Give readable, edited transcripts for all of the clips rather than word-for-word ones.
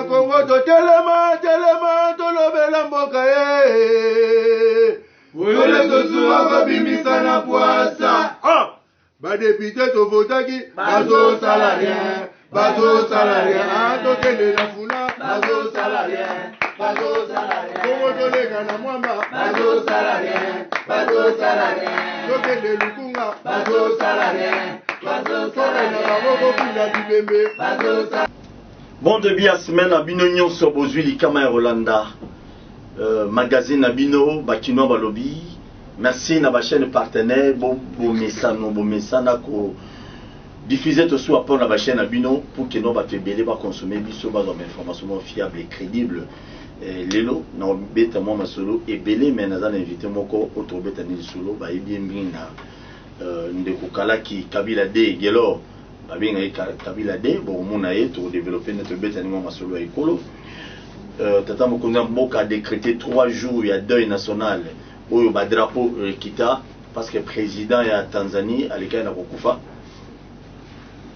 Congo to telema tolobela mboka Wole to suwa ko bimisa na poasa. Ba député to votaki bazo salarien. Bazo salarien, to kende na funa bazo salarien. Bazo salarien. Congo to lega na mwamba bazo salarien. Bazo salarien. To kende lukunga bazo salarien. Bazo salarien. Bazo salarien. Bon début à semaine à Bino Nyonso Bozui Likama Rolanda magazine à Bino Bakino Balobi. Merci na ba chaîne partenaire bo mesana ko diffuser tout soit pour la chaîne à Bino pour que nous va faire ba consommer biso ba information fiable et crédible. Lelo na beta moi masolo et belé mais na invité moko auto beta ni solo ba bien na ndeko kala ki Kabila de Gelo babinga Kabila de bon mona to développer notre beta ni moi masolo ekolo tata mokonza mboka a décrété 3 jours il y a deuil national au drapeau kita parce que président ya Tanzanie alika na kokufa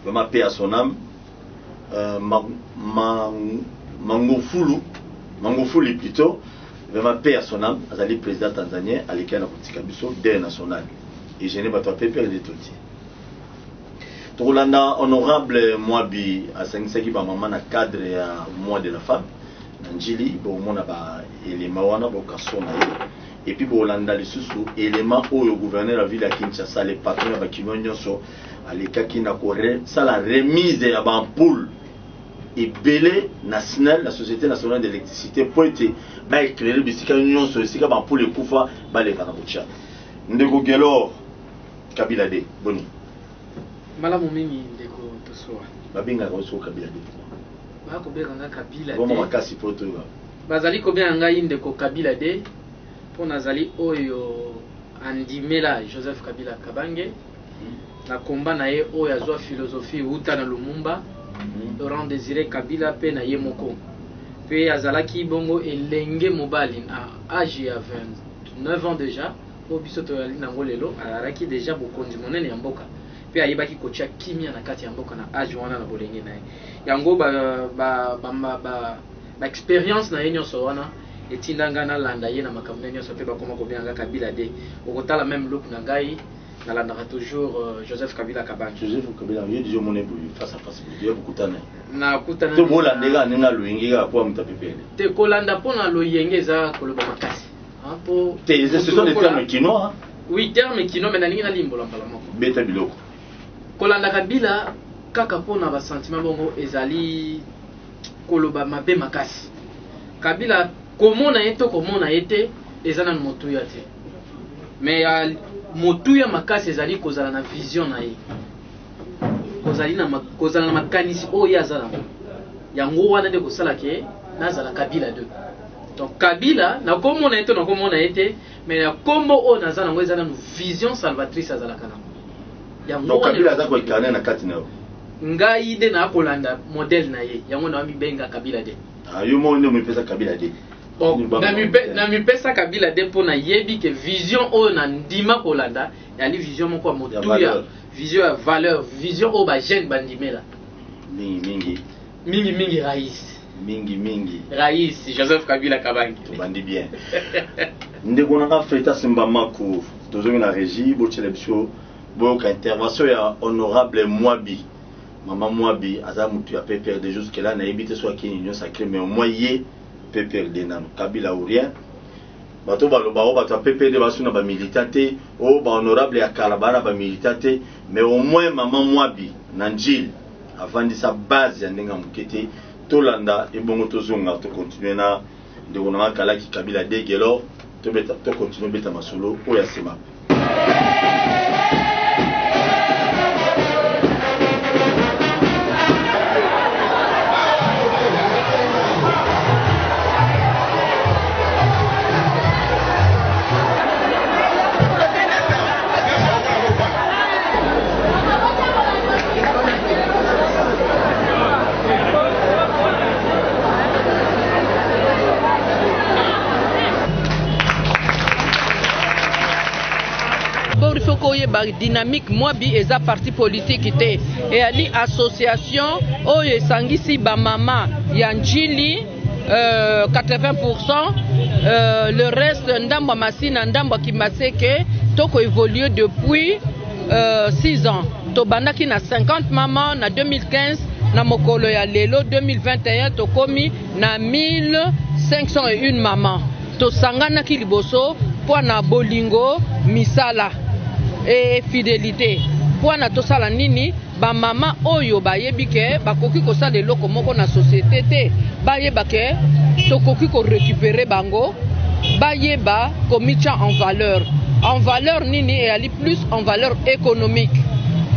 vraiment paix à son âme Mangufuli plutôt vraiment paix à son âme azali président tanzanien alika na kotika biso deuil national et je n'ai pas tapé perdre tout Tolanda honorable Mwabi a sengaki ba maman na cadre ya mois de la femme Njili bon mona ba élément wana bo kasona et puis bolanda lisusu élément au gouverneur la ville à Kinshasa les patrons ba kinonyoso aleka kina corre ça la remise ya ba ampoule et belé national la société nationale d'électricité pour être ba éclairer bisika nyonso bisika ba ampoule kufa ba le kana bocha ndeko gelo Kabila de boni malamu mingi ndeko toswa babinga ko so Kabila de bakobeka nga Kabila de makasi poto bazali kobeka ngai ndeko Kabila de po nazali oyo andimela Joseph Kabila Kabange na komba na ye oyo azwa philosophie uta na Lumumba Laurent Désiré Kabila pe na ye moko pe azalaki bongo elenge mobali na âge ya 29 ans déjà po biso toyali nango lelo azalaki déjà bokonzi monene ya mboka pe ayebaki kotia kimia na kati ya mboka na âge wana na bolenge na ye yango ba expérience na ye nyonso wana etindanga na landa ye na makambo na nyonso pe bakoma kobenga Kabila de okotala même look na ngai na landaka toujours Joseph Kabila Kabange. Joseph Kabila ye déjà moné face à face ya bukutana na kutana to bola ndega ninga loyenge ga kwa mutapepele te kolanda pona loyenge za koloba makasi po ce sont des termes kinois oui termes kinois mais na ninga na limbola mbala moko beta biloko kolanda Kabila kaka pona ba sentiment bongo ezali koloba mabe makasi Kabila komona yeto komona yete ezana motuya te mais motuya makasi ezali kozala na vision na ye kozala na makanisi oyo azala yango wana de kosala ke nazala Kabila de donc Kabila na komona yeto na komona yete mais ya kombo o nazala nango ezala na vision salvatrice azala kana yango donc Kabila za ko incarner na kati na ngai de na kolanda modèle na ye yango na mibenga Kabila de yo mo ndo mepesa Kabila de bon na mipesa Kabila de pona yebi ke vision o na ndima kolanda yali vision moko motuya vision ya valeur vision o ba jeune bandimela mingi rais mingi rais Joseph Kabila Kabange bandi bien ndeko na feta simba mako tozomi na régie bo télévision bo ka intervention ya honorable Mwabi maman Mwabi aza mutu ya PPRD jusque là na ebité soit ki union sacrée mais au moyen PPRD na Kabila ou rien bato baloba o bato PPRD basuna ba militate o ba honorable ya Kalabara ba militate mais au moins maman Mwabi na Njil avant sa base ya ndenga mukete tolanda ebongo tozonga to continuer na ndeko na kala ki Kabila de Gelo to beta to continuer beta masolo o ya sema ba dynamique moi bi eza parti politique te et ali association oyo esangisi ba mama ya njili 80%, le reste ndamba masina ndamba kimaseke toko évolué depuis 6 ans. Tobandaki na 50 mamans na 2015 na mokolo ya lelo 2021 tokomi na 1501 mamans. Tosangana ki liboso po na bolingo misala et fidélité. Po na tosala nini ba mama oyo bayebi ke bakoki kosala eloko moko na société te bayeba ke tokoki ko récupérer bango bayeba komicha en valeur nini et ali plus en valeur économique.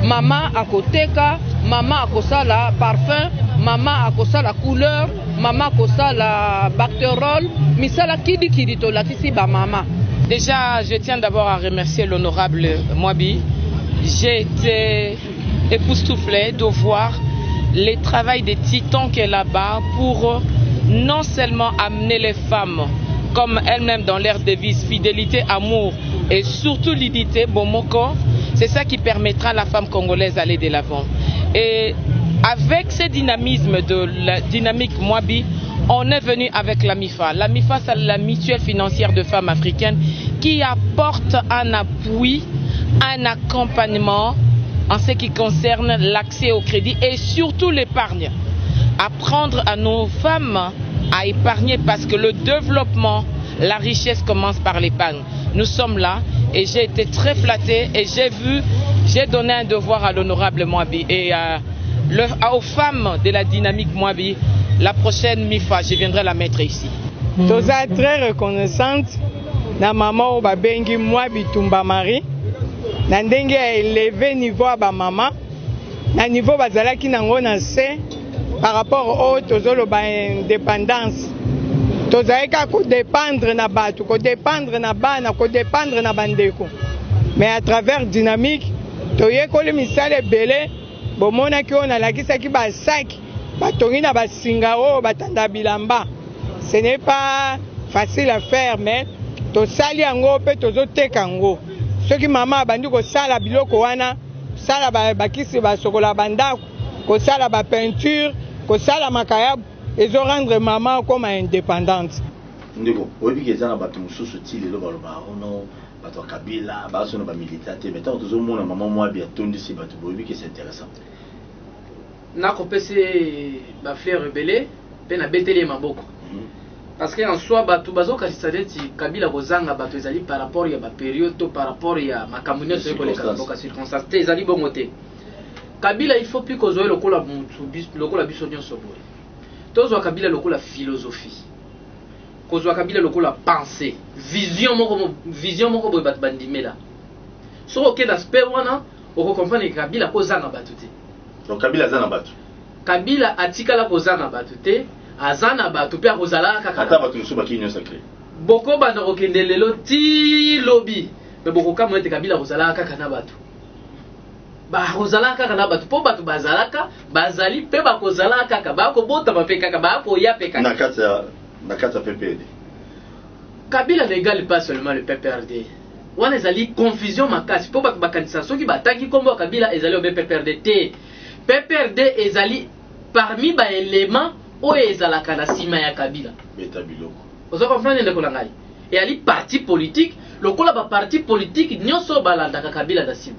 Mama akoteka, mama akosala parfum, mama akosala couleur, mama akosala bactérol, misala kidi kidi to lakisi ba mama. Déjà, je tiens d'abord à remercier l'honorable Mwabi. J'ai été époustouflée de voir le travail des titans qu'elle a là-bas pour non seulement amener les femmes comme elles-mêmes dans leur devise fidélité, amour et surtout l'unité, Bomoko, c'est ça qui permettra à la femme congolaise d'aller de l'avant. Et avec ce dynamisme de la dynamique Mwabi, on est venu avec la MIFA. La MIFA, c'est la mutuelle financière de femmes africaines qui apporte un appui, un accompagnement en ce qui concerne l'accès au crédit et surtout l'épargne. Apprendre à nos femmes à épargner parce que le développement, la richesse commence par l'épargne. Nous sommes là et j'ai été très flattée et j'ai donné un devoir à l'honorable Mwabi et aux femmes de la dynamique Mwabi. La prochaine MIFA, je viendrai la mettre ici. Nous sommes très reconnaissantes na maman ou babengi Mwabi Tumba Marie. Na ndenge a élevé niveau à ba maman. Na niveau bazalaki nango na se par rapport au tozolo ba indépendance. Tozalaka ko dépendre na batu, ko dépendre na bana, ko dépendre na bandeko. Mais à travers dynamique, toye ko le misale belé, bomona ki on a lakisa ki ba sac. Batongi ba singao batanda bilamba. Ce n'est pas facile à faire mais to sali yango pe tozo teka yango. Soki mama bandi ko sala biloko wana, sala bakisi ba sokola bandako, ko sala ba peinture, ko sala makaya ezo rendre maman comme indépendante. Ndeko, oyebi ke zana bato mususu ti lelo baloba ono bato kabila baso no ba militaire te mais tant tozo mona maman Mwabi atondisi bato oyebi ke c'est intéressant. Nakopese ba fleur rebelle pe na beteli maboko parce que en soi bato bazoka chisadeti kabila kozanga bato ezali par rapport ya ba période to par rapport ya makamunyo so koleka boka circonstance te ezali bongo te kabila il faut plus kozoe lokola mutu lokola biso nyonso boye tozwa kabila lokola philosophie kozwa kabila lokola pensée vision moko boye bato bandimela so ok na spell wana oko comprendre kabila kozanga bato te. Donc Kabila azana batu. Kabila atikala kozana batu te, azana batu pe akozala kaka. Ata batu musuba ki union sacrée. Boko bana kokende lelo ti lobby. Mais boko kama ete Kabila kozala kaka na batu. Ba kozala kaka na batu po batu bazalaka, bazali pe ba kozala kaka, ba ko bota ba pe kaka, ba ko ya pe kaka. Na kata PPRD. Kabila n'égale pas seulement le PPRD. Wana ezali confusion makasi po batu bakanisa soki bataki kombo Kabila ezali obe PPRD te. PPRD ezali parmi ba éléments oyo ezalaka na sima ya Kabila. Beta biloko. Ozo comprendre ndeko na ngai. Et ali parti politique, lokola ba parti politique nyonso balandaka Kabila na sima.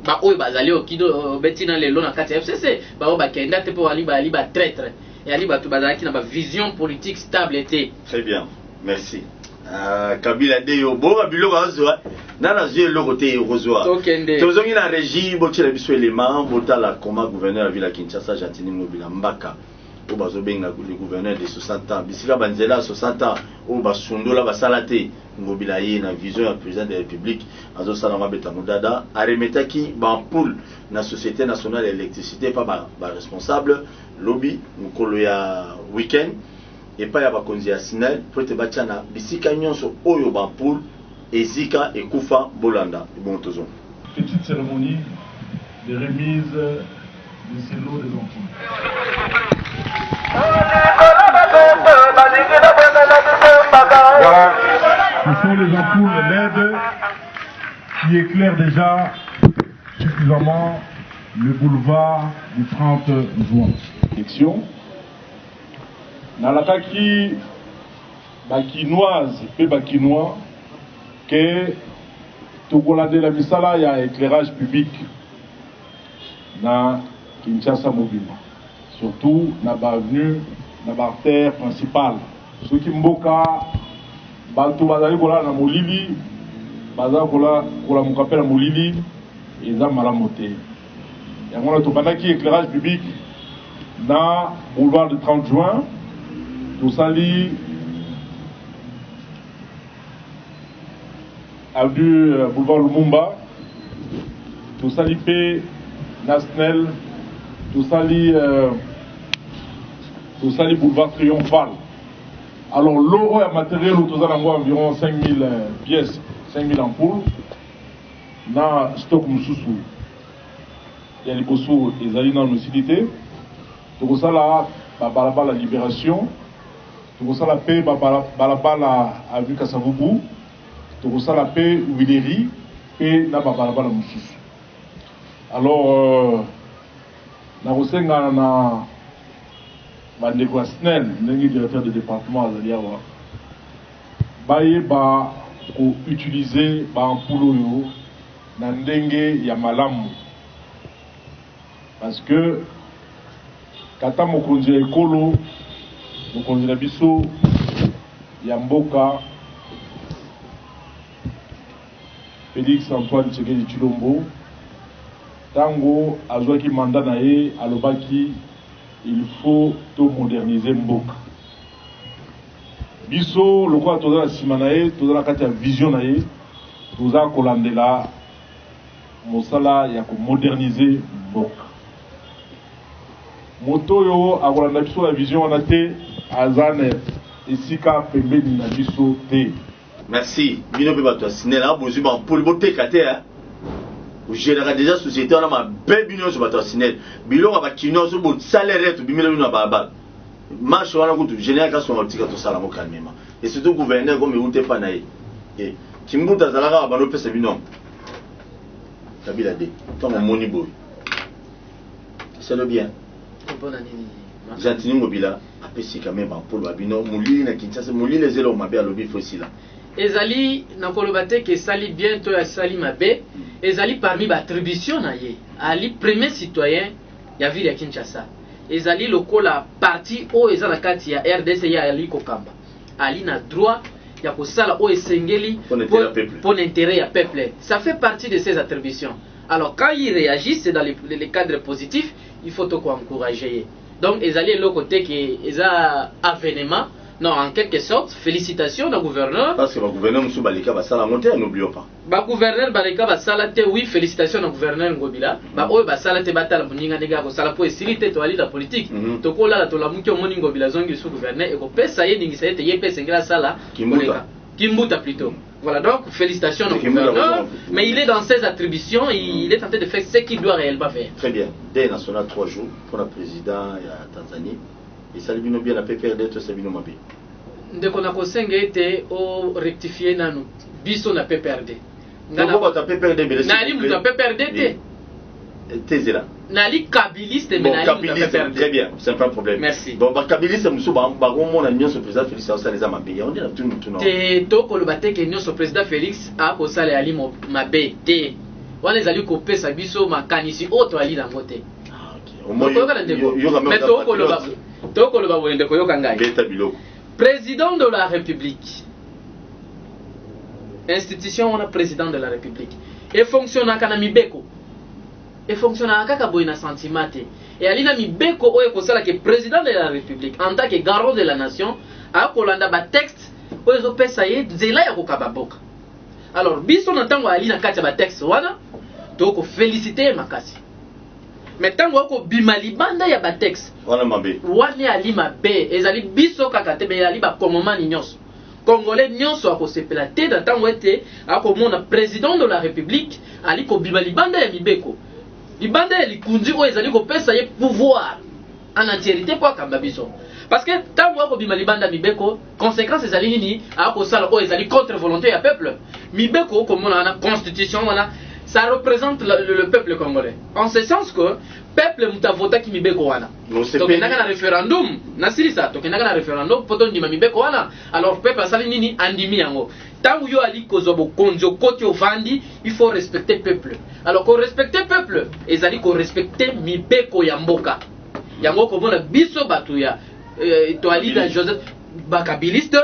Ba oyo bazali okido betina lelo na kati ya FCC, ba oyo bakenda te po ali ba traître. Et ali ba tu bazalaki na ba vision politique stable était. Très bien. Merci. Kabila deyo bo biloko azwa nana zwe loko te rozwa tozongi na régie botela biso élément botala koma gouverneur la ville ya Kinshasa Jantini Mobila Mbaka o bazobenga le gouverneur de 60 ans bisika banzela 60 ans o basundola basala te Mobila ye na vision ya président de la République azosala mabeta modada aremetaki ba pool na société nationale d'électricité pa ba responsable lobby mukolo ya week-end et pas ya bakonzi ya Sinel pour te batiana bisika nyonso oyo ba pool ezika ekufa bolanda bon tozo. Petite cérémonie de remise du silo des enfants. Voilà. Ce sont les ampoules LED qui éclaire déjà suffisamment le boulevard du 30 juin. Élection. Nalakaki bakinoise et bakinois que tokolande la misala ya éclairage public na Kinshasa Mobimba, surtout na avenue na artère principale. Ceux qui mboka bato bazali kola na molili baza kola mukapela molili eza malamu te. Yango na tobandaki éclairage public na boulevard du 30 juin tosali avenue boulevard Lumumba tosali pe Nasnel tosali boulevard Triomphal. Alors l'euro et matériel où tous environ 5000 pièces, 5000 ampoules na stock mususu ya liboso ezali na lucidité tokosala balabala libération tokosala pe balabala avenue Kasavubu tokosala pe Wileri pe na balabala mususu. Alors nakosenga na bandeko ya SNEL ndenge directeur de département azali awa bayeba ko utiliser baampoule oyo na ndenge ya malamu, parce que kata mokonzi ya ekolo mokonzi na biso ya mboka Félix Antoine Tshisekedi Tshilombo tango azwaki mandat na ye alobaki il faut tout moderniser mboka. Biso lokola toza na sima na ye toza na kati ya vision na ye toza kolandela mosala ya komodernize mboka. Moto oyo akolanda biso la vision wana te aza na esika pembeni na biso te. Merci. Bino pe bato asinela bozu ba mpoli boteka te hein. Vous gérez déjà société on a ma belle bino sur bato asinela. Biloko ba kino so bo salaire to bimela bino ba ba. Marche wana ko to général ka son article to sala mo calmement. Et surtout gouverneur comme ute pa na ye. Et Kimbuta zalaka ba no pesa bino. Kabila de. Comme moni boy. C'est le bien. Jantini Mobila apesi quand même pour babino mulili na Kinshasa mulili zelo mabe alobi fosila. Ezali na kolobate ke sali bientôt ya sali mabe ezali parmi ba attribution na ye ali premier citoyen ya ville ya Kinshasa. Ezali lokola parti o ezala kati ya RDC ya ali kokamba. Ali na droit ya kosala o esengeli pour l'intérêt ya peuple. Ça fait partie de ses attributions. Alors quand il réagit c'est dans les cadres positifs, il faut te encourager. Donc ezali le côté que eza avènement. Non, en quelque sorte, félicitations au gouverneur. Parce que le gouverneur Moussou Balika va sala monter, n'oublions pas. Le gouverneur Balika va salate, oui, félicitations au gouverneur Ngobila. Oui, va salate batala buninga nega ko sala po esirite to ali la politique. Toko la to la muki omoni Ngobila zongi sous gouverneur et ko pesa ye ningi saete ye pesa ngela sala Kimbuta plutôt. Voilà donc félicitations au gouverneur, mais il est dans ses attributions, il est tenté de faire ce qu'il doit réellement faire. Très bien. Dès national 3 jours pour le président de Tanzanie. Et ça lui bien la PPRD to Sabino Mabe. Ndeko na kosenga ete o rectifier nanu biso na PPRD. Ngana ko ta PPRD bele. Na ali muta PPRD te. Tezela. Na ali kabiliste mais na ali muta PPRD. Très bien, c'est pas un problème. Merci. Bon ba kabiliste musu ba mon ami ce président Félix Saleza Mabe. On dit na tout non. Te to ko lo bateke nyo so président Félix a ko sala ali Mabe te. Wana ezali ko pesa biso makanisi auto ali na mote. Ah OK. Au moins président de la République, institution on a président de la République et fonctionne à Kanamibeko et fonctionne à Kakaboina Santimate et Alina Mibeko oye kosala que président de la République en tant que garant de la nation a kolanda ba texte oye pesa ye zela ya kokababoka. Alors biso na tango Alina katia ba texte wana donc féliciter makasi. Mais tango ko bimali banda ya ba texte wana mabe wana ali mabe ezali biso kaka te be ali ba komomani nyonso congolais nyonso akosepela te da tango ete akomona président de la République ali ko bimali banda ya mibeko libanda ya likunzi o ezali ko pesa ye pouvoir en entièreté kwa kamba biso parce que ntango akobima libanda mibeko conséquence ezali nini akosala oyo ezali contre volonté ya peuple mibeko okomona wana constitution wana ça représente le peuple congolais en ce sens que peuple mutu avotaki mibeko wana tokendaka na référendum nasilisa tokendaka na référendum mpo tondima mibeko wana alors peuple asali nini andimi yango ntango yo ali kozwa bokonzi okoti ovandi il faut respecter peuple alors korespecte peuple ezali korespecte mibeko ya mboka yango komona biso bato ya toali na Joseph bakabiliste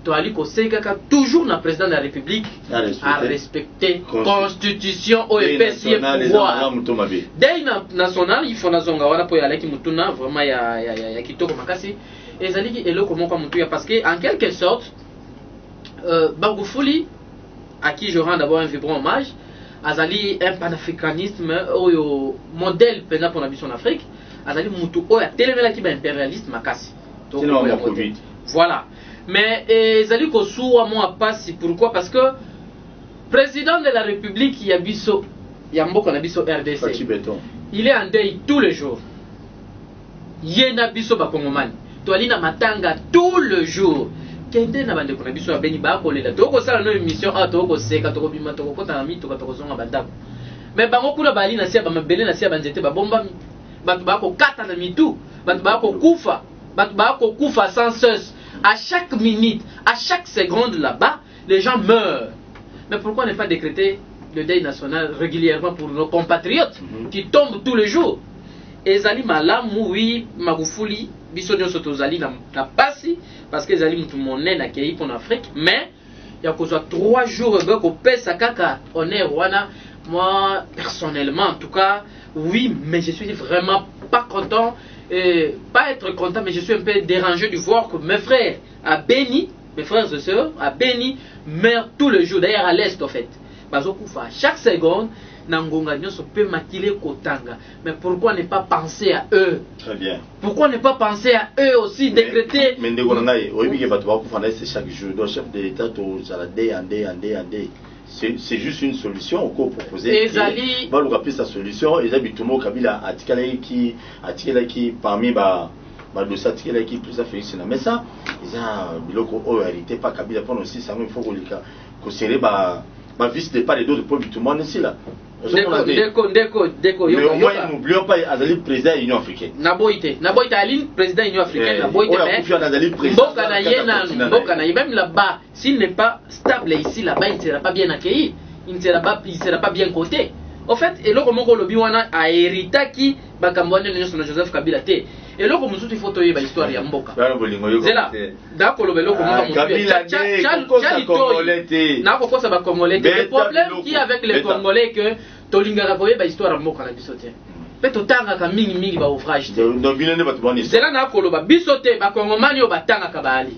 toali kosekaka toujours na président de la république à respecter constitution oyo epesi ye pouvoir dei national il faut nazonga wana po yalaki mutuna vraiment ya kitoko makasi ezaliki eloko moko mutuya parce que en quelque sorte Magufuli à qui je rends d'abord un vibrant hommage azali un panafricanisme oyo modèle pena pour la mission en Afrique azali mutu oyo atelemela ki ba impérialiste makasi voilà mais ezali ko suwa mo pasi pourquoi parce que président de la République Yabiso Yamboka na biso RDC il est en deuil tous les jours yena biso ba kongomani to ali na matanga tout le jour kende na bande ko na biso abeni ba kolela to ko sala no émission a to ko seka to ko bima to ko kota na mito to ko zonga bandako mais bango kula bali na sia ba mabele na sia banzete ba bomba batu ba ko kata na mitu batu ba ko kufa batu ba ko kufa sans cesse à chaque minute à chaque seconde là-bas les gens meurent mais pourquoi ne pas décréter le deuil national régulièrement pour nos compatriotes qui tombent tous les jours ezali malamu oui Magufuli biso nyonso tozali na pasi parce que ezali mutu monene akei pour l'Afrique mais ya kozwa 3 jours ko pesa kaka honneur wana moi personnellement en tout cas oui mais je suis vraiment pas content pas être content mais je suis un peu dérangé de voir que mes frères à Béni mes frères et sœurs à Béni meurent tous les jours d'ailleurs à l'est en fait bazokufa chaque seconde Nangonga nyonso peut makile kotanga mais pourquoi ne pas penser à eux très bien pourquoi ne pas penser à eux aussi décréter mais ndeko ngai oyebi bato bakufa na chaque jour donc chef de l'état to sala andé c'est juste une solution qu'on propose ezali ba luka pesa solution ezali bitumo kabila atikala qui parmi ba dossier atikala qui plus à Félix na mais ça ils a biloko o arrêté pas kabila pour aussi ça il faut que serrer ba vice de part et d'autre pour tout le monde ici là. Déco. Mais au moins n'oublions pas Azali président de l'Union africaine. Naboïte Ali président de l'Union africaine. Naboïte Mboka na yena Mboka na même là-bas s'il n'est pas stable ici là-bas il ne sera pas bien accueilli. Il ne sera pas bien coté. En fait eloko moko lobi wana a héritaki bakambwane nyonso na Joseph Kabila te. Eloko mususu il faut toyeba histoire ya Mboka. Zela dako lobeloko moko Kabila na kokosa ba Congolais. Le problème qui avec les Congolais que tolingaka koyeba histoire ya Mboka na biso te. Pe totanga mingi ba ouvrage te. Donc bilene bato boni. Zela na koloba biso te ba Congomani o batanga ka bali.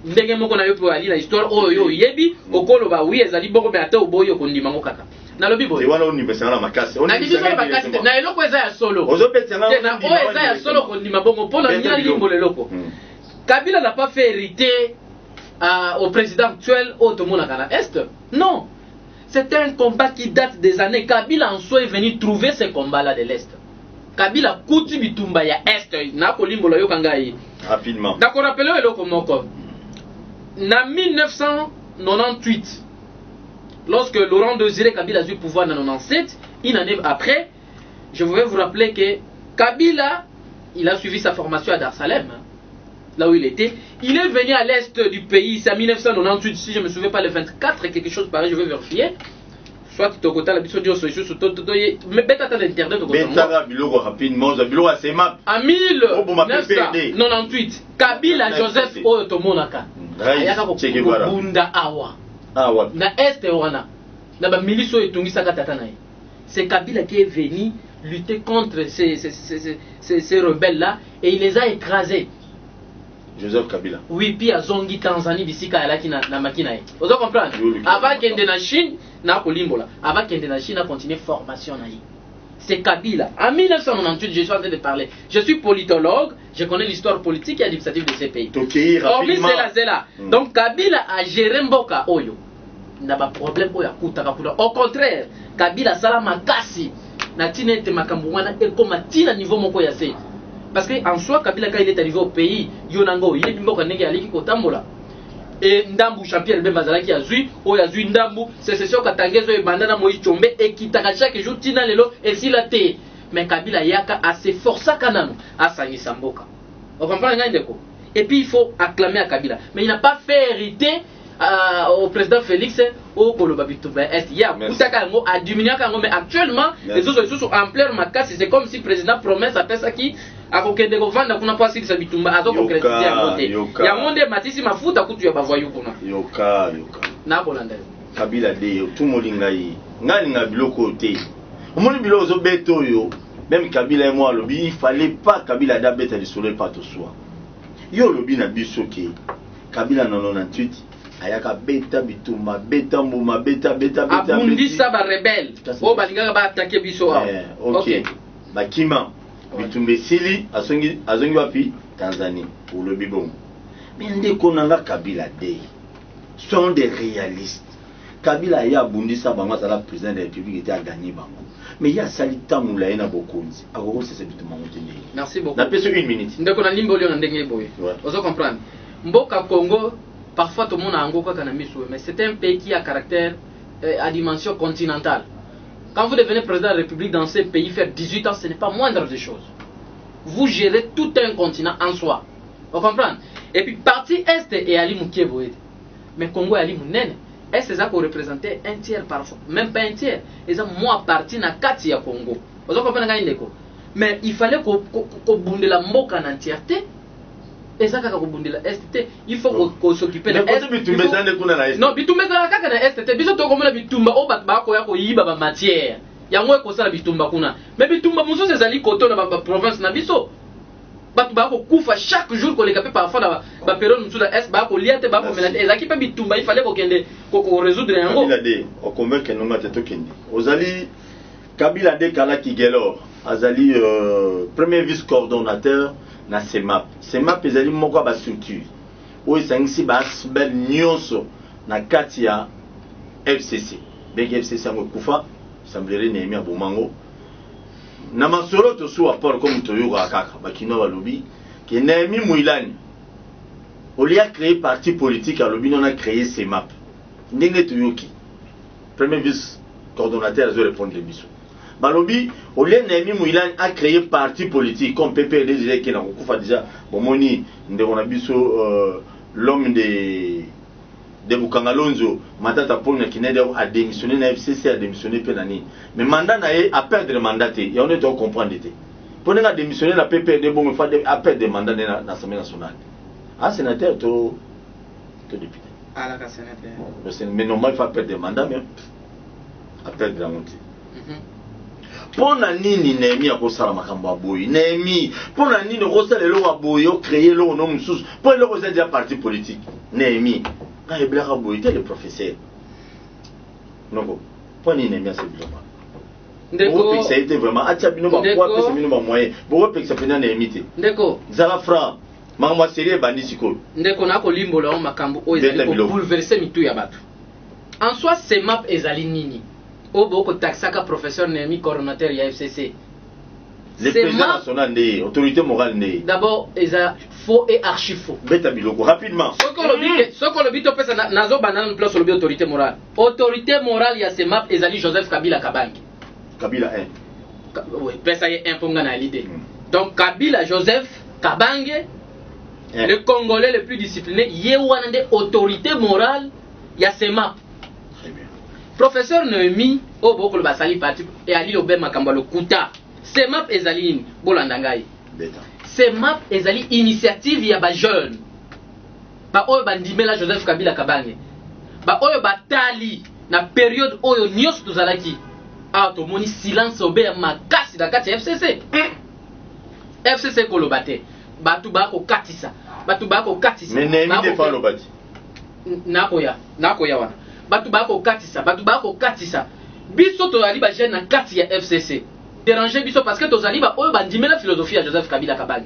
Ndenge moko na yo po ali na histoire oyo yebi okoloba oui ezali boko me ata oboyo kondima ngo kaka. Nalobi boy. Wana universal na makasi. Na biso na makasi na eloko eza ya solo. Ozopetanga na o eza ya solo kondima bongo pona nya limbo leloko. Kabila n'a pas fait hériter au président actuel au Tomonakana Est. Non. C'est un combat qui date des années. Kabila en soi est venu trouver ce combat-là de l'Est. Kabila kuti bitumba ya Est. Na kolimbo la yokangai. Rapidement. D'accord, rappelez-le eloko moko. Na 1998, lorsque Laurent Désiré Kabila a eu le pouvoir en 1997, une année après, je voulais vous rappeler que Kabila, il a suivi sa formation à Dar Salem, là où il était. Il est venu à l'est du pays, c'est en 1998, si je ne me souviens pas, le 24, quelque chose pareil, je vais vérifier. Soit Tokota, la biso sur mais bêta d'internet. Rapidement, en 1998, Kabila Joseph Otomonaka. Bunda awa na est wana na ba miliso etungisaka tata naye. C'est Kabila qui est venu lutter contre ces rebelles là et il les a écrasés. Joseph Kabila. Oui, puis à Zongi Tanzanie bisika alaki na makina ye. Vous comprenez? Avant kende na Chine na kolimbola, avant kende na Chine a continué formation na ye. C'est Kabila. En 1998, je suis en train de parler. Je suis politologue, je connais l'histoire politique et administrative de ces pays. Hormis Zela. Donc Kabila a géré Mboka Oyo. Il n'a pas de problème Oyo Kutaka. Au contraire, Kabila sala makasi. Na tinete makambu wana et comme tina niveau moko ya se. parce que en soi Kabila quand il est arrivé au pays yonango il est mboka ndenge aliki kotambola et ndambu champion be bazalaki azui o yazui ndambu sécession katangezo e bandana Moïse Tshombe et kitaka chaque jour tina lelo et sila te mais Kabila yaka a se força kanano a sangisa mboka. On comprend ngandeko. Et puis il faut acclamer à Kabila, mais il n'a pas fait hériter au président Félix au Koloba Bitumba Est. Il y a Koutakango a diminué Kango, mais actuellement les autres sont en plein macasse. C'est comme si le président promesse à Pesa qui a coqué de vendre qu'on a pas si ça Bitumba a concrétisé à côté. Il y a monde matisi mafuta kutu ya bavoyou kuna. Yoka. Na Bolanda. Kabila de tout molingai. Ngani nga biloko te. Omoni biloko zo beto yo. Même Kabila et moi lobi il fallait pas Kabila da beta de soleil pas tout soir. Yo lobi na biso ke Kabila na 98 ayaka beta bitumba beta mbuma beta abundisa ba rebelle o balingaka ba attaquer biso OK bakima bitumbe sili azongi wapi Tanzanie pour le bibon mais ndeko nanga Kabila de sont des réalistes. Kabila ya abundisa bango la président de la République était à gagner bango mais il y a salita moulaye na bokonzi agoko c'est bitumba motene. Merci beaucoup. Na peso 1 minute ndeko na limbo lio ndenge boye ozo comprendre mboka Congo. Parfois tout le monde a un gros mais c'est un pays qui a caractère à dimension continentale. Quand vous devenez président de la République dans ce pays, faire 18 ans, ce n'est pas moindre des choses. Vous gérez tout un continent en soi. Vous comprenez? Et puis partie Est est Ali Moukievo. Mais Congo est Ali Mounene. Est c'est ça qu'on représentait un tiers parfois. Même pas un tiers. Et ça, moi, partie na Kati à Congo. Vous comprenez? Mais il fallait qu'on bunde la moka en entièreté. Et ça il faut qu'on s'occupe de l'Est. Non, bitumba kaka na Est. Biso to komona bitumba o bat ba ko ya ko yiba ba matière. Yango ko sala bitumba kuna. Mais bitumba muso ezali koto na ba province na biso. Bat ba ko kufa chaque jour ko leka pe parfois na ba période muso da Est ba ko liate ba ko menate. Ezaki pe bitumba il fallait ko kende ko résoudre yango. Kabila de o convaincre nonga teto kende. Ozali Kabila de kala Kigelor. Azali premier vice-coordonnateur na CEMAP. CEMAP ezali moko ba structure. O esangisi ba asbel nyonso na kati ya FCC. Bek FCC ngo kufa, semblerait Néhémie Bomango. Na masolo to so apport comme toyo kaka bakino balobi que Néhémie Mouilani au lieu de créer parti politique à lobby on a créé CEMAP. Ndenge toyoki. Premier vice coordonnateur zo répondre les biso. Balobi, au lieu Néhémie Mouilani a créé parti politique comme PPRD disait qu'il a déjà bomoni l'homme de Bukangalonzo Matata Pona qui a démissionné na FCC a démissionné penani mais mandat na a perdre le mandat et on est au comprendre était pour a démissionné la PPRD bon fa a perdre le mandat na l'Assemblée nationale ah sénateur to député ah la sénateur mais normal il faut perdre le mandat mais a perdre la montée. Pona nini Néhémie akosala makambo aboyi Néhémie pona nini okosala eloko aboyi ocréer eloko no mosusu po eloko eza déjà parti politique Néhémie ka eblaka aboyi te le professeur noko po nini Néhémie asebiloko ndeko ça a été vraiment atia bino ba kwa pesa bino ba moyen bo pesa pena Néhémie te ndeko zala fra makambo série bandi siko ndeko na ko limbola o makambo o ezali ko bouleverser mitu ya bato en soi CEMAP ezali nini au beaucoup taxaka professeur Néhémie coordonnateur ya FCC. Le président national né, autorité morale né. D'abord, il a faux et archi faux. Beta biloko rapidement. Ce qu'on le dit to pesa nazo banana place sur l'autorité morale. Autorité morale ya CEMAP ezali Joseph Kabila Kabange. Kabila 1. Oui, pesa y un ponga na l'idée. Donc Kabila Joseph Kabange le Congolais le plus discipliné, yewanande autorité morale ya CEMAP. Professeur Néhémie au boko le basali parti et ali le ben makambo le kuta CEMAP ezali bolandangai beta CEMAP ezali initiative ya ba jeune ba oyo bandimela Joseph Kabila Kabange ba oyo batali na période oyo nyos tozalaki a to moni silence obe makasi na kati FCC FCC kolobate batu ba ko katisa mais Néhémie de fa lobati nakoya wana batu bako katisa biso tozali ba jeune na kati ya FCC déranger biso parce que tozali ba oyo bandimela philosophie ya Joseph Kabila Kabange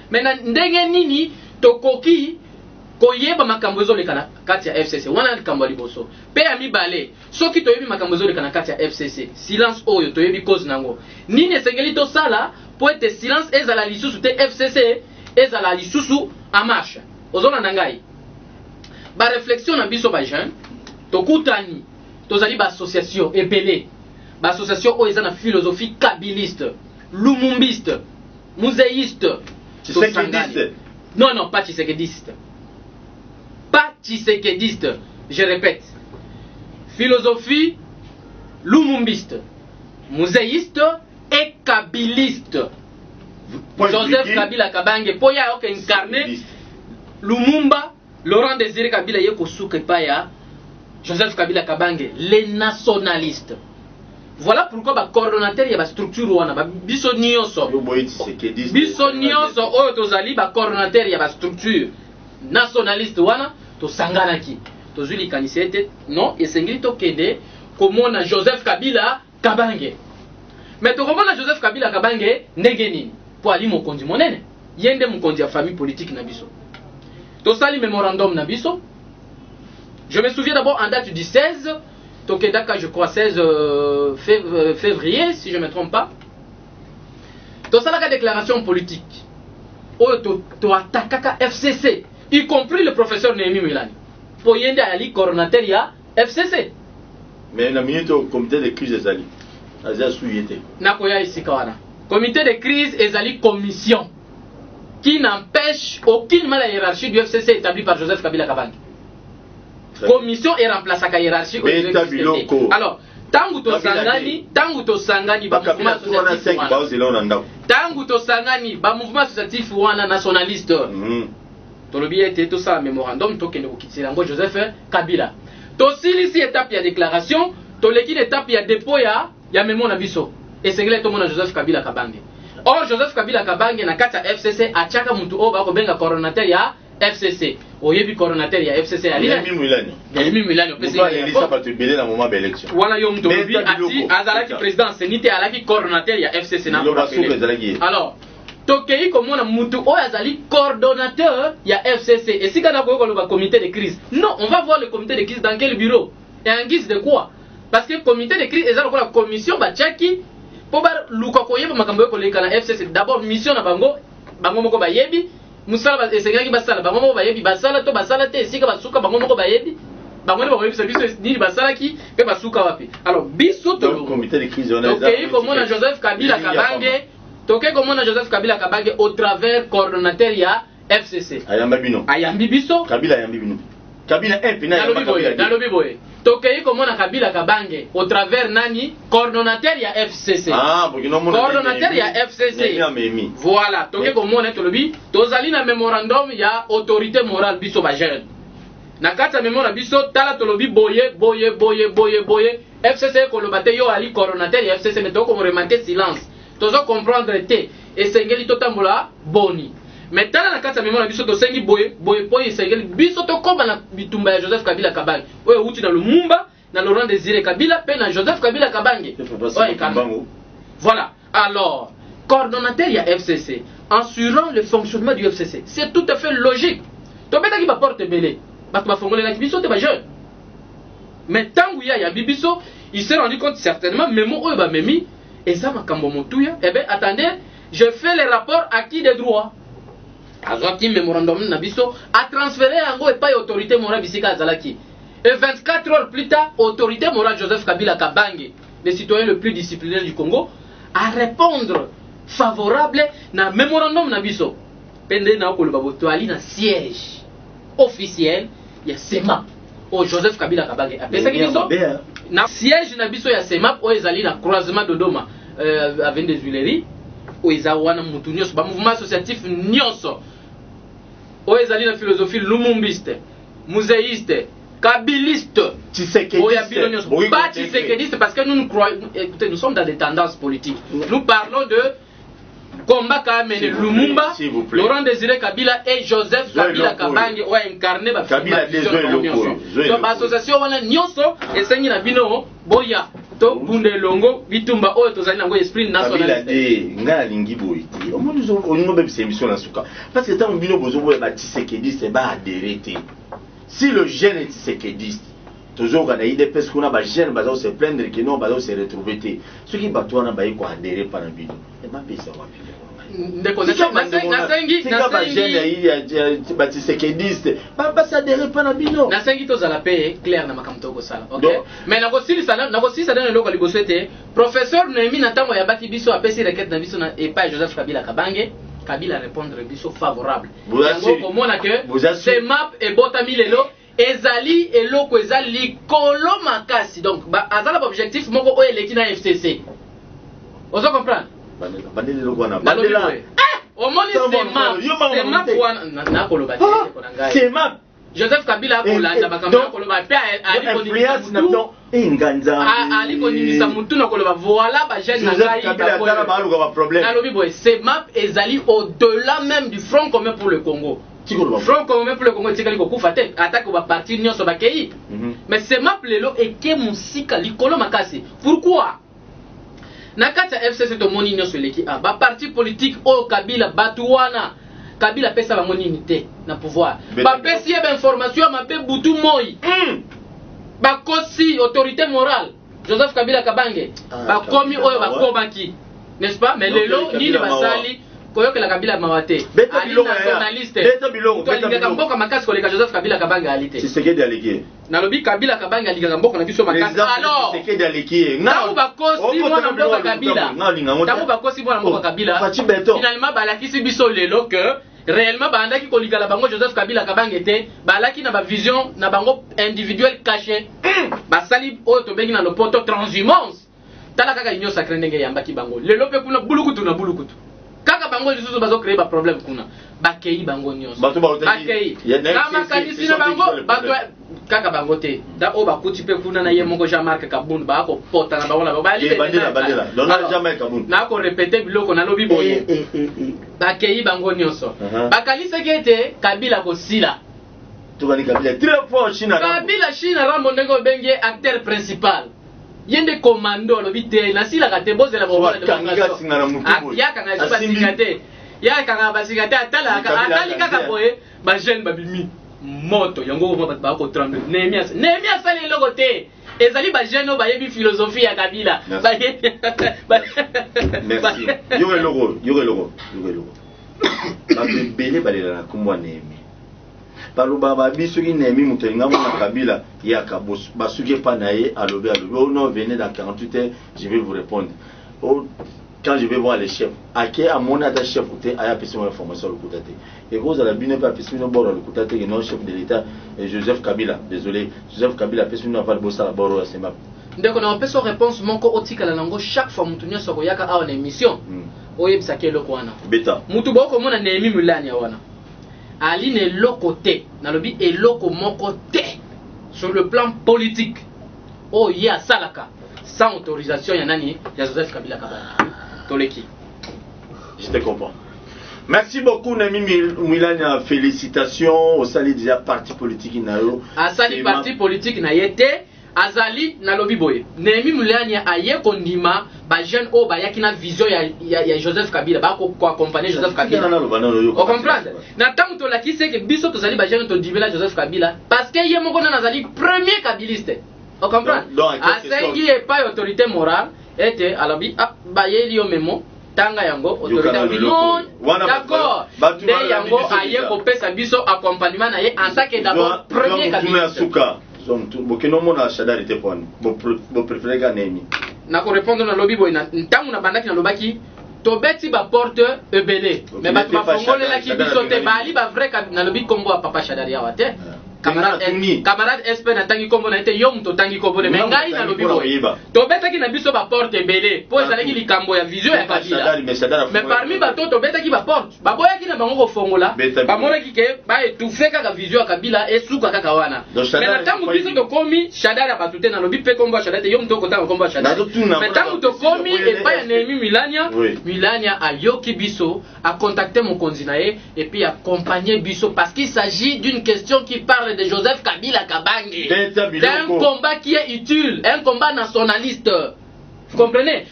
mais na ndenge nini tokoki koyeba makambo ezoleka na kati ya FCC wana likambo liboso pe ya mibale soki toyebi makambo ezoleka na kati ya FCC silence oyo toyebi cause nango nini esengeli tosala pour être silence ezala lisusu te FCC ezala lisusu en marche ozona nangai ba réflexion na biso ba jeune tokutani tozali ba association ebele ba association o ezana philosophie kabiliste lumumbiste muséiste tshisekediste. non pas tshisekediste, pas tshisekediste, je répète, philosophie lumumbiste, muséiste et kabiliste. Joseph Kabila Kabange poya ok incarné Lumumba, Laurent Désiré Kabila yeko souke paya Joseph Kabila Kabange, les nationalistes. Voilà pourquoi ba coordonnateur ya ba structure wana ba biso nyonso oyo tozali ba coordonnateur ya ba structure nationaliste wana to sanganaki tozuli kanisete non esengeli to kende komona Joseph Kabila Kabange. Mais to komona Joseph Kabila Kabange ndenge nini po ali mokonzi monene yende mokonzi ya famille politique na biso to sali memorandum na biso. Je me souviens d'abord en date du 16 Tokedaka, je crois 16 février, si je ne me trompe pas. Dans la déclaration politique, to attaquaka FCC, y compris le professeur Néhémie Milani. Pour y aller à la coordonnateur, il y a FCC. Mais la minute au comité de crise des alliés. Azia Souyete. Nakoya ici Kawana. Comité de crise et alliés commission qui n'empêche aucunement la hiérarchie du FCC établie par Joseph Kabila Kabange. Commission est remplacée à la hiérarchie. Alors, tangu to sangani ba mouvement associatif wana nationaliste. Tolobi était tout ça mémorandum to kende okitira ngo Joseph Kabila. To silisi étape ya déclaration, to leki étape ya dépôt ya mémo na biso. Et c'est to mona Joseph Kabila Kabange. Or Joseph Kabila Kabange na kata FCC achaka mutu o ba ko benga coordonnateur ya FCC. Oyebi coordonnateur ya FCC ali Néhémie Milani opesa elisa patubele na moment d'élection wana yo mto bi ati azalaki président senite alaki coordonnateur ya FCC na alors tokei komona mutu oyo azali coordonnateur ya FCC esika na koyoko loba comité de crise. Non, on va voir le comité de crise dans quel bureau et en guise de quoi, parce que comité de crise ezala la commission bachaki po ba luka koyeba makambo yoko leka na FCC. D'abord mission na bango moko bayebi musala ba esengaki basala bango moko bayebi basala to basala te esika basuka bango moko bayebi bango ne bayebi biso nini basala ki pe basuka wapi. Alors biso to le comité de crise on a okay komona Joseph Kabila Kabange toke komona Joseph Kabila Kabange au travers coordonnateur ya FCC ayamba bino ayambi biso Kabila ayambi bino Kabila pina ya Kabila dalobi boye toke komona Kabila Kabange au travers nani coordonnateur ya FCC coordonnateur ya FCC voilà toke komona tolobi tozali na memorandum ya autorité morale biso ba jeune na kata memora biso tala tolobi boye FCC kolobate yo ali coordonnateur ya FCC mais toko mo remarquer silence tozo comprendre te esengeli totambola boni. Mais tala na kata memora biso to sengi boye esengeli biso to komba na bitumba ya Joseph Kabila Kabange oyo uti na Lumumba na Laurent Désiré Kabila pe na Joseph Kabila Kabange. Voilà. Alors coordonnateur ya FCC assurant le fonctionnement du FCC, c'est tout à fait logique. To beta ki ba porte belé bato ba fongolela ki biso te ba jeune. Mais tangu ya bibiso il s'est rendu compte certainement memo oyo ba memi et ça makambo motuya. Eh ben attendez, je fais les rapports acquis des droits. Azwaki memorandum na biso a transféré yango et pas autorité morale bisika azalaki. Et 24 heures plus tard, autorité morale Joseph Kabila Kabange, le citoyen le plus discipliné du Congo, à répondre favorable na memorandum na biso. Pende na ko lobaboto ali na siège officiel ya SEMAP o Joseph Kabila Kabange apesa ki biso na siège na biso ya SEMAP o ezali na croisement Dodoma avec des Huileries o ezawana mutu nyonso ba mouvement associatif nyonso o ezali na philosophie lumumbiste muséiste kabiliste tshisekediste pas tshisekediste parce que nous croyons, écoutez, nous sommes dans des tendances politiques, nous parlons de combat qu'a mené Lumumba, Laurent Désiré Kabila et Joseph Kabila Kabange ont incarné la association wana nyonso esengi na bino boya to bunde longo bitumba oyo tozali nango esprit national nga lingi boyi omoni zo onimo be émission na suka parce que tant bino bozo boya ba tshisekediste ba adhérer. Si le jeune est tshisekediste toujours quand il dépêche qu'on a des jeunes qui se plaindre que non va se retrouver té ceux qui battent on a ba ko adhérer par un bino et ma pesa wa pile ndeko nasengi batisekediste basadere pana bino nasengi tozala pe clair na makambo tokosala okay mais nakosilisa dana eloko liboso ete professeur Noemi na ntango ya baki biso apesi requête na biso na epai Joseph Kabila Kabange Kabila répondre biso favorable yango komona ke CEMAP ebotami lelo ezali eloko ezali kolo makasi donc azala objectif moko oyo eleki na FCC ozo comprendre bandele loko na bandela omoni CEMAP na koloba te kona ngai CEMAP Joseph Kabila kolanda bakambo koloba pe ali konimisa mutu na koloba voilà ba jeune na ngai na lobi boy CEMAP ezali au-delà même du Front commun pour le Congo. Front commun pour le Congo tikali ko kufa te attaque ba parti nyonso ba kei mais CEMAP lelo eke musika likolo makasi pourquoi nakata FCC to moni nyonso eleki ba parti politique o Kabila batuwana Kabila pesa ba moni unité na pouvoir ba pesi ba information ma pe butu moi ba kosi autorité morale Joseph Kabila Kabange ba komi oyo ba komaki n'est-ce pas mais lelo ni basali koyoke la Kabila mawate ali nationaliste beta bilongo mboka makasi koleka Joseph Kabila Kabange alite Tshisekedi aliki nalobi Kabila Kabange alika mboka na biso makasi alors Tshisekedi aliki ntango bakosi mwana mboka Kabila ntango bakosi mwana mboka Kabila finalement balakisi biso lelo que réellement bandaki kolika la bango Joseph Kabila Kabange te balaki na ba vision na bango individuel caché basali oyo tobengi na lopoto transhumance tala kaka union sacrée ndenge yambaki bango lelo pe kuna bulukutu na bulukutu kaka bango lisusu bazo créer ba problème kuna bakei bango nyonso bakei kama kanisi na bango bato kaka bango te da o bakuti pe kuna na ye moko Jean-Marc Kabund ba ko pota na bango na ba ali bandela Donald Jean-Marc Kabund na ko répéter biloko na lobi boye bakei bango nyonso bakalisa kete Kabila ko sila tukani Kabila très fort China Rambo ndenge bengie acteur principal yende commando lobi te na sila ka te bozela bobola de yaka nga basikate yaka nga basikate atala kaka boye ba jeune babimi moto yango ba ko tremble Nehemias sali logo te ezali ba jeune ba yebi philosophie ya Kabila merci yo logo ba bele balela na kumwa Nehemi Baluba babisoki Nehemi mutenga mona Kabila yaka basuki pa naye alobi oh non venez dans 48 heures je vais vous répondre oh quand je vais voir les chefs ake amona ta chef te aya pesi mo information le kutate et cause la bine pas pesi no boro le kutate que non chef de l'état Joseph Kabila désolé Joseph Kabila pesi no va bossa la boro ya CEMAP ndeko na peso réponse moko otika la nango chaque fois mutunya soko yaka awa na émission oyebisa ke loko wana beta mutu boko mona Nehemi mulani ya wana Ali ne loko te, nalobi e loko moko te sur le plan politique. Oh ya salaka sans autorisation ya nani ya Joseph Kabila Kabange. Toleki. Je te comprends. Merci beaucoup Nehemi Mulani, félicitations au sali déjà parti politique nayo. Asali parti politique na yete azali nalobi boye. Nehemi Mulani aye kondima ba jeune o ba yakina vision ya Joseph Kabila ba ko accompagner Joseph Kabila. On comprendre. Na tango to lakise ke biso to zali ba jeune to dibela Joseph Kabila parce que ye moko na zali premier kabiliste. On comprendre. Asengi e pas autorité morale était alabi ba ye li o memo tanga yango autorité non d'accord. De yango aye ko pesa biso accompagnement na ye en tant que d'abord premier kabiliste. Bokeno mona Shadar était pour bo préféré ga Nehemi. Na ko répondre na lobby boy na ntangu na bandaki na lobaki to beti ba porte ebele mais ba fongole la ki biso te bali ba vrai na lobby kombo papa Shadar ya wate camarade SP na tangi kombo na ete yom to tangi kombo mais ngai na lobby boy to betaki na biso ba porte ebele po ezalaki likambo ya vision ya Kabila mais parmi ba to betaki ba porte ba boya ki na bango ko fongola ba mona ki ke ba étouffer kaka vision ya Kabila esuka kaka wana mais na tangu biso to komi Shadar ya batute na lobby pe kombo Shadar te yom to kota kombo Shadar mais tangu to komi et pas ya Nehemi Mulania a yoki biso a contacté mon konzinae et puis accompagner biso parce qu'il s'agit d'une question qui parle de Joseph Kabila Kabange. C'est un combat qui est utile, un combat nationaliste. Vous comprenez?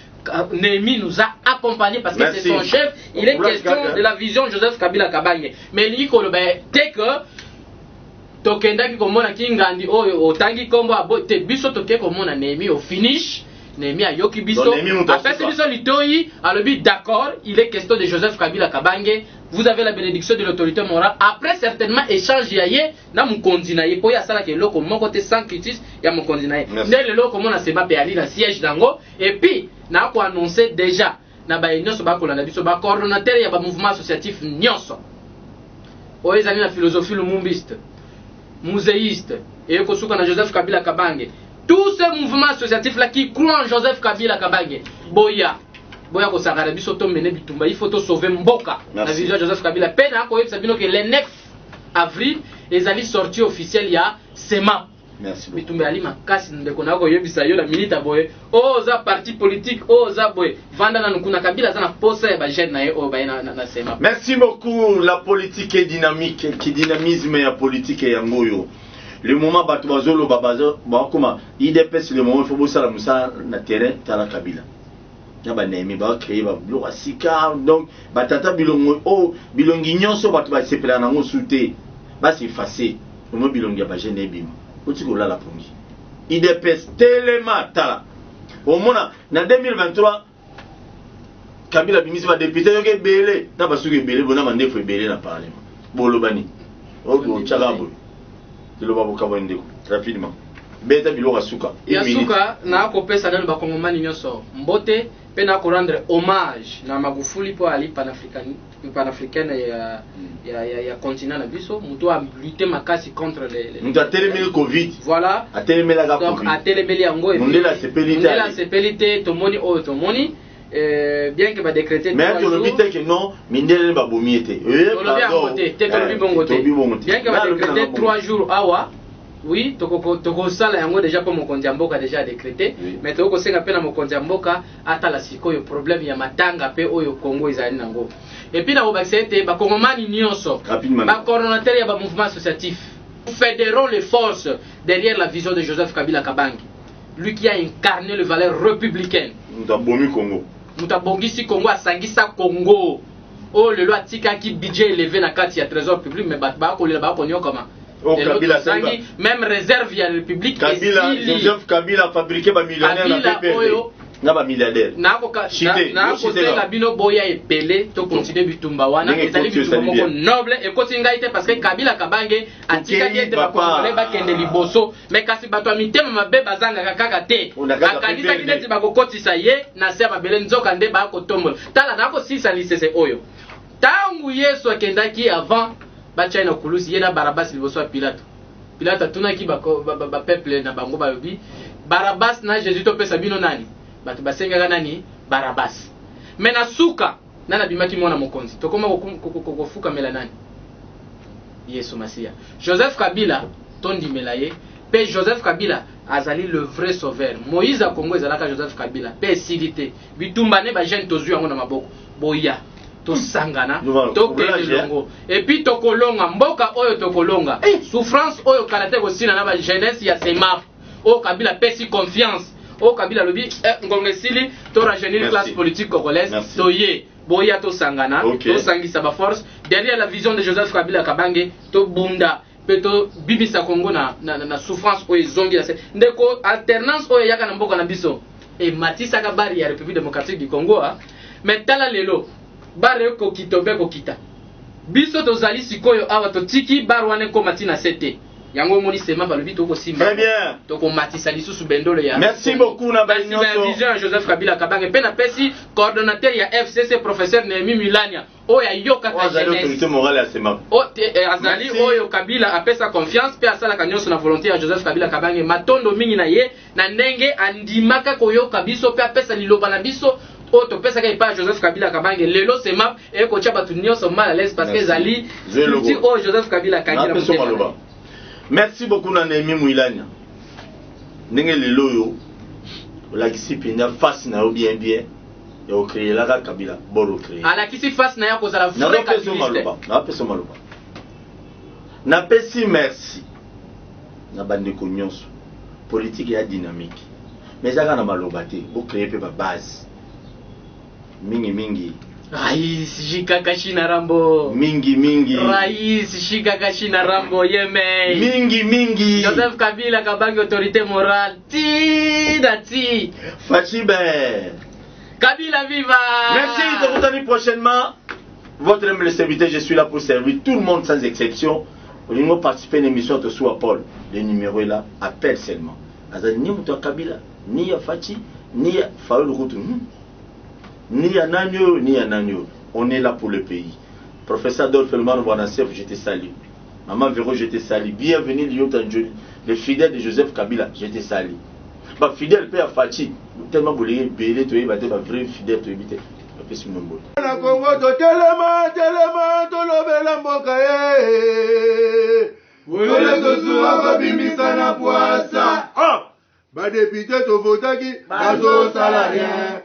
Nehemi nous a accompagnés parce que c'est son chef. Il est question de la vision de Joseph Kabila Kabange. Mais lui, dès que tokendaki komona kingandi oyo otangi kombo te biso toke komona Nehemi au finish Nehemi ayoki biso apesi biso litoi alobi d'accord il est question de Joseph Kabila Kabange, vous avez la bénédiction de l'autorité morale après certainement échange yaye na mukonzi na ye po ya sala ke loko moko te sans critique ya mukonzi na ye ndele loko mona sema pe ali na siège dango et puis na ko annoncer déjà na ba nyonso ba kolanda biso ba coordonnateur ya ba mouvement associatif nyonso oyo ezali na philosophie lumumbiste muséiste et kosuka na Joseph Kabila Kabange. Tous ces mouvements associatifs là qui croient en Joseph Kabila Kabange, boya ko sagara biso to mene bitumba, il faut to sauver mboka. La vision de Joseph Kabila pena ko yebisa bino que le 9 avril les allient sortie officielle ya SEMA. Merci. Bitumba ali makasi ndeko na ko yebisa yo la milita boye. O za parti politique, o za boye. Vanda na nkuna Kabila za na posa ya ba jeune na ye o ba na SEMA. Merci beaucoup. La politique est dynamique, qui dynamisme ya politique ya ngoyo. Le moment bato bazolo babazo bakoma IDPS le moment il faut bosala musa na terrain tala Kabila ya ba Nehemi ba créer ba bloc sika donc batata bilongo o bilongi nyonso bato ba sepela na ngo souté ba s'effacer mo bilongi ba jeune bim otiko la pongi IDPS telema tala au mona na 2023 Kabila bimisi ba député yoke belé na basuke belé bona mandefo belé na parlement bolobani o chagabo rapidement beta biloko suka ya suka na kopesa nano bakongomani nyonso mbote pe na ko rendre hommage na Magufuli po ali panafricaine ya continent na biso muto a lutter makasi contre les muto atelemeli covid voilà atelemeli la donc atelemeli yango et mundela sepelite tomoni o tomoni bien que va décréter mais tu le dis que non mindele ba bomiete pardon bien que va décréter 3 jours awa oui toko sala yango déjà pour mokonzi mboka déjà décrété mais toko senga pe na mokonzi mboka ata la sikoyo problème ya matanga pe oyo Congo ezali nango et puis na obakete ba kongomani nyonso ba coordonnateur ya ba mouvement associatif fédérons les forces derrière la vision de Joseph Kabila Kabange, lui qui a incarné les valeurs républicaines. Nous avons Congo. Mutabongisi Congo asangisa Congo. Oh le loi tika qui budget élevé na kati ya trésor public mais ba ko le ba ko nyokama. Oh Kabila sangi même réserve ya république Kabila Joseph Kabila fabriqué ba millionnaire na PPRD. Na ba milliardaire. Na ko senga bino boya epele to continuer bitumba wana ezali bitumba moko noble et kotinga ite parce que Kabila Kabange atika yete ba kongole ba kende liboso mais kasi bato mitema mabe bazanga kaka te akanisa kineti ba kokotisa ye na se ba bele nzoka nde ba ko tombola tala na ko sisa lisese oyo tangu Yesu akendaki avant ba China kulusi ye na Barabas liboso ya Pilate tunaki ba peuple na bango ba bi Barabas na Jésus to pesa bino nani batu basenga nani Barabas mais na suka nana bimaki mwana mokonzi tokoma kofuka mela nani Yesu Masia Joseph Kabila tondi melaye pe Joseph Kabila azali le vrai sauveur Moïse a Congo ezalaka Joseph Kabila pe silité bitumba ne ba jeune tozu yango na maboko boya to sangana to kelongo et puis tokolonga mboka oyo tokolonga souffrance oyo karate kosina na ba jeunesse ya SEMAP o Kabila pesi confiance o Kabila lobi ngongesili to rajeunir classe politique congolaise toye boya to sangana to sangisa ba force derrière la vision de Joseph Kabila Kabange to bunda peto bibisa Congo na souffrance o ezongi la ndeko alternance o yaka na mboka na biso e matisa ka bari ya République démocratique du Congo mais tala lelo bare ko kitobe ko kita biso to zali sikoyo awa to tiki barwane ko matina sete yango moni sema balobi to ko simba très bien to ko matisa lisusu bendolo ya merci beaucoup na bali nyonso vision Joseph Kabila Kabange pe na pesi coordonnateur ya FCC professeur Nehemi Milania o ya yoka ka jeunesse autorité morale ya SEMAP o azali oyo Kabila apesa confiance pe asala kanyoso na volonté ya Joseph Kabila Kabange matondo mingi na ye na ndenge andimaka koyoka biso pe apesa liloba na biso o to pesa ka pa Joseph Kabila Kabange lelo SEMAP e ko cha batu nyonso mal à l'aise parce que zali petit o Joseph Kabila Kabange. Merci beaucoup na Nehemi Milania. Ndenge lelo yo la kisi penya face na yo bien et au créer la Kabila bolo créer. Ala kisi face na ya ko za la vraie Kabila. Na peso maloba. Na pesi merci. Na bande ko nyonso. Politique ya dynamique. Mais ça na maloba te, au créer pe ba base. Mingi Rais Shika Kashina Rambo. Mingi. Rais Shika Kashina Rambo Yeme. Mingi. Joseph Kabila Kabange autorité morale. Ti. Fachibe. Kabila viva. Merci de vous tenir prochainement. Votre humble serviteur, je suis là pour servir tout le monde sans exception. Vous voulez participer à une émission de Soua Paul. Le numéro est là, appelle seulement. Ni Moutou Kabila, ni à Fachi, ni à Faoul Routou. Ni à Nanyo, on est là pour le pays. Professeur Adolphe Elman Wanassef, je te salue. Maman Véro, je te salue. Bienvenue, le fidèle de Joseph Kabila, je te salue. Bah, fidèle père Fachi, tellement vous voulez béler, tu es vrai fidèle, tu es évité. Na Congo, telema, tolobela mboka ye. Wele tosuwa babimisa na poasa. Badepite tovotaki, bazo salarien.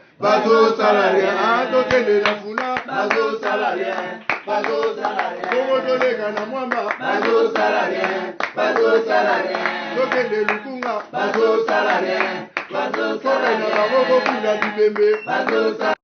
Tokende na funa, bazo salarien. Kongo tolega na mwamba, bazo salarien. Tokende lukunga, bazo salarien. Tokende na maboko pula bibembe, bazo salarien.